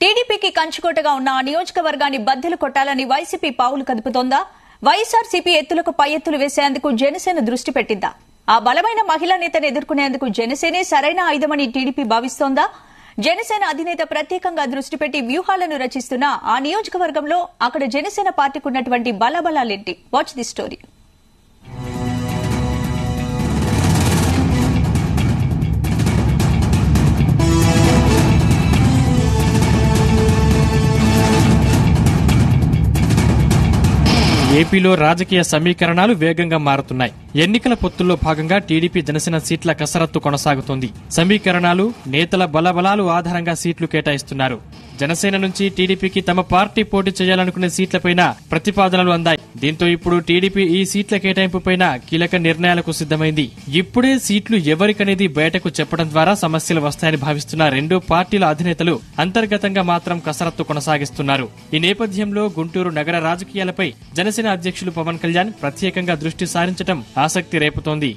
టీడీపీకి కంచుకోటగా ఉన్న ఆ నియోజకవర్గాన్ని బద్దలు కొట్టాలని వైసీపీ పావులు కదుపుతోందా? వైఎస్ఆర్సీపీ ఎత్తులకు పై ఎత్తులు వేసేందుకు జనసేన దృష్టి పెట్టిందా? ఆ బలమైన మహిళా నేతను ఎదుర్కొనేందుకు జనసేనే సరైన ఆయుధమని టీడీపీ భావిస్తోందా? జనసేన అధినేత ప్రత్యేకంగా దృష్టి పెట్టి వ్యూహాలను రచిస్తున్న ఆ నియోజకవర్గంలో అక్కడ జనసేన పార్టీకి ఉన్నటువంటి బలబలాలేంటి? Watch the story. ఏపీలో రాజకీయ సమీకరణాలు వేగంగా మారుతున్నాయి. ఎన్నికల పొత్తుల్లో భాగంగా టీడీపీ జనసేన సీట్ల కసరత్తు కొనసాగుతోంది. సమీకరణాలు, నేతల బలబలాలు ఆధారంగా సీట్లు కేటాయిస్తున్నారు. జనసేన నుంచి టీడీపీకి తమ పార్టీ పోటీ చేయాలనుకునే సీట్లపైన ప్రతిపాదనలు అందాయి. దీంతో ఇప్పుడు టీడీపీ ఈ సీట్ల కేటాయింపుపైన కీలక నిర్ణయాలకు సిద్దమైంది. ఇప్పుడే సీట్లు ఎవరికనేది బయటకు చెప్పడం ద్వారా సమస్యలు వస్తాయని భావిస్తున్న రెండు పార్టీల అధినేతలు అంతర్గతంగా మాత్రం కసరత్తు కొనసాగిస్తున్నారు. ఈ నేపథ్యంలో గుంటూరు నగర రాజకీయాలపై జనసేన అధ్యక్షులు పవన్ కళ్యాణ్ ప్రత్యేకంగా దృష్టి సారించడం ఆసక్తి రేపుతోంది.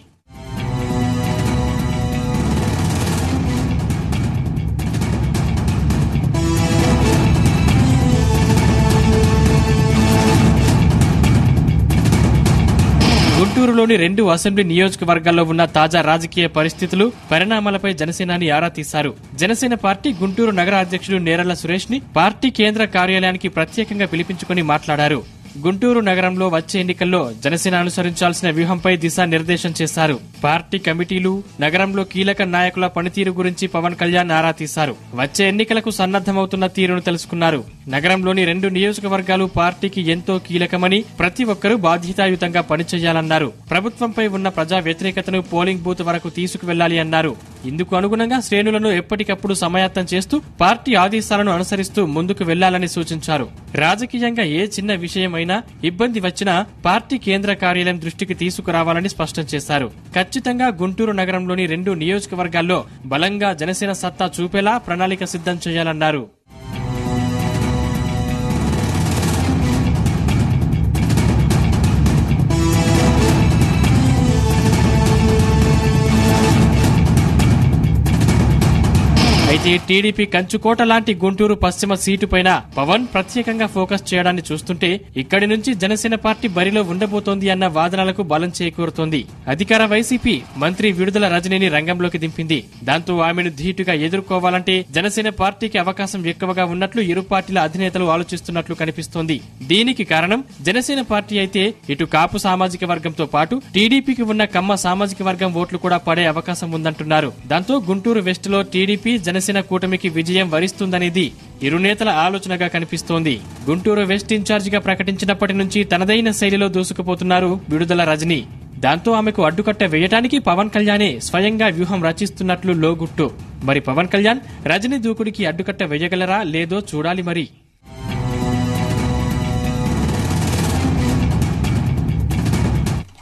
గుంటూరులోని 2 అసెంబ్లీ నియోజకవర్గాల్లో ఉన్న తాజా రాజకీయ పరిస్థితులు, పరిణామాలపై జనసేనాని ఆరా తీశారు. జనసేన పార్టీ గుంటూరు నగర అధ్యక్షుడు నేరళ్ల సురేష్ ని పార్టీ కేంద్ర కార్యాలయానికి ప్రత్యేకంగా పిలిపించుకుని మాట్లాడారు. గుంటూరు నగరంలో వచ్చే ఎన్నికల్లో జనసేన అనుసరించాల్సిన వ్యూహంపై దిశానిర్దేశం చేశారు. పార్టీ కమిటీలు, నగరంలో కీలక నాయకుల పనితీరు గురించి పవన్ కళ్యాణ్ ఆరా తీశారు. వచ్చే ఎన్నికలకు సన్నద్దమవుతున్న తీరును తెలుసుకున్నారు. నగరంలోని 2 నియోజకవర్గాలు పార్టీకి ఎంతో కీలకమని, ప్రతి ఒక్కరూ బాధ్యతాయుతంగా పనిచేయాలన్నారు. ప్రభుత్వంపై ఉన్న ప్రజా వ్యతిరేకతను పోలింగ్ బూత్ వరకు తీసుకువెళ్లాలి అన్నారు. ఇందుకు అనుగుణంగా శ్రేణులను ఎప్పటికప్పుడు సమాయత్తం చేస్తూ పార్టీ ఆదేశాలను అనుసరిస్తూ ముందుకు వెళ్లాలని సూచించారు. రాజకీయంగా ఏ చిన్న విషయమైనా ఇబ్బంది వచ్చినా పార్టీ కేంద్ర కార్యాలయం దృష్టికి తీసుకురావాలని స్పష్టం చేశారు. ఖచ్చితంగా గుంటూరు నగరంలోని 2 నియోజకవర్గాల్లో బలంగా జనసేన సత్తా చూపేలా ప్రణాళిక సిద్ధం చేయాలన్నారు. అయితే టీడీపీ కంచుకోట లాంటి గుంటూరు పశ్చిమ సీటు పైన పవన్ ప్రత్యేకంగా ఫోకస్ చేయడాన్ని చూస్తుంటే ఇక్కడి నుంచి జనసేన పార్టీ బరిలో ఉండబోతోంది అన్న వాదనలకు బలం చేకూరుతోంది. అధికార వైసీపీ మంత్రి విడుదల రజనీని రంగంలోకి దింపింది. దాంతో ఆమెను ధీటుగా ఎదుర్కోవాలంటే జనసేన పార్టీకి అవకాశం ఎక్కువగా ఉన్నట్లు ఇరు పార్టీల అధినేతలు ఆలోచిస్తున్నట్లు కనిపిస్తోంది. దీనికి కారణం జనసేన పార్టీ అయితే ఇటు కాపు సామాజిక వర్గంతో పాటు టీడీపీకి ఉన్న కమ్మ సామాజిక వర్గం ఓట్లు కూడా పడే అవకాశం ఉందంటున్నారు. దాంతో గుంటూరు వెస్ట్ లో టీడీపీ జనసేన కూటమికి విజయం వరిస్తుందనేది ఇరు నేతల ఆలోచనగా కనిపిస్తోంది. గుంటూరు వెస్ట్ ఇన్ఛార్జిగా ప్రకటించినప్పటి నుంచి తనదైన శైలిలో దూసుకుపోతున్నారు విడుదల రజని. దాంతో ఆమెకు అడ్డుకట్ట వేయటానికి పవన్ కళ్యాణే స్వయంగా వ్యూహం రచిస్తున్నట్లు లోగుట్టు. మరి పవన్ కళ్యాణ్ రజని దూకుడికి అడ్డుకట్ట వేయగలరా లేదో చూడాలి మరి.